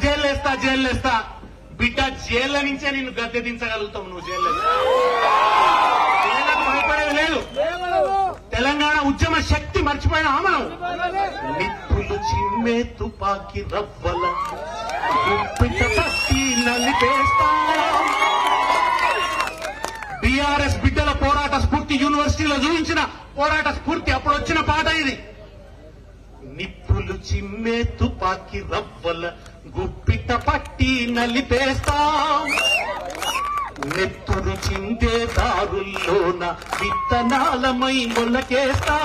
Jail బిడ్డ జైళ్ళ నుంచే నిన్ను గద్దె దించగలుగుతావు. నువ్వు జైళ్ళకు భయపడేది లేదు. తెలంగాణ ఉద్యమ శక్తి మర్చిపోయిన ఆమను నిప్పులు చిమ్మే తుపాకి రవ్వల గుప్పిట పట్టి నలిపేస్తా. బీఆర్ఎస్ బిడ్డల పోరాట స్ఫూర్తి యూనివర్సిటీలో చూపించిన పోరాట స్ఫూర్తి అప్పుడు వచ్చిన పాట ఇది. నిప్పులు చిమ్మే తుపాకి రవ్వల గుప్పిట పట్టి నలిపేస్తా. నెత్తురు చిందే దారుల్లోన విత్తనాలమై మొలకేస్తా.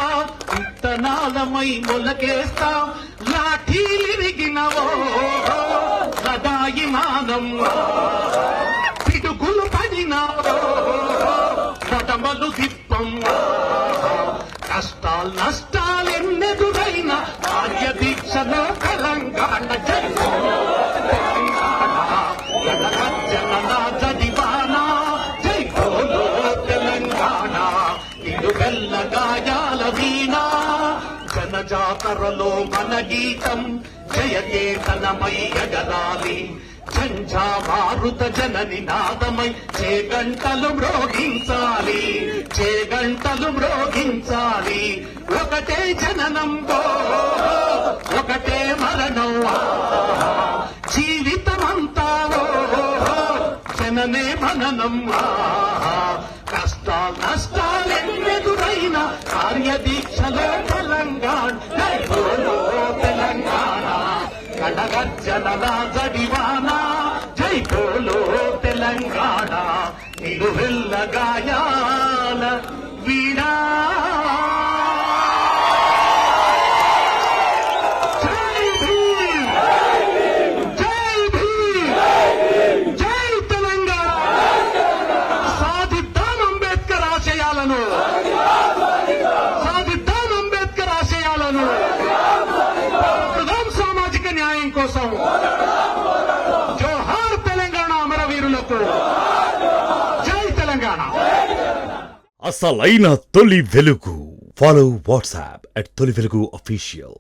లాఠీలిరిగినవో సదాయి మానమ్మా, పిడుగులు పడినావో కదమలు దిప్పమ్మా. కష్టాలు నష్టాలెన్నెదురైన కార్యదీక్షలో తెలంగాణ గాయాల వీణా. జనజాతరలో మన గీతం జయకేతనమై ఎగరాలి. ఝంఝామారుత జన నినాదమై చేగంటలు మ్రోగించాలి. ఒకటే జననం ఒకటే మరణం, జీవితమంతా జననే మననం. కష్టాలు నష్టాలెన్నెదురైన కార్యదీక్షలో తెలంగాణ కడగజ్జల జడివానా. జై బోలో తెలంగాణ నిలువెల్ల గాయాల వీణా. సామాజిక న్యాయం కోసం జోహార్ తెలంగాణ అమరవీరులకు. జై తెలంగాణ. అసలైన తొలి వెలుగు. ఫాలో వాట్సాప్ @తొలి వెలుగు official.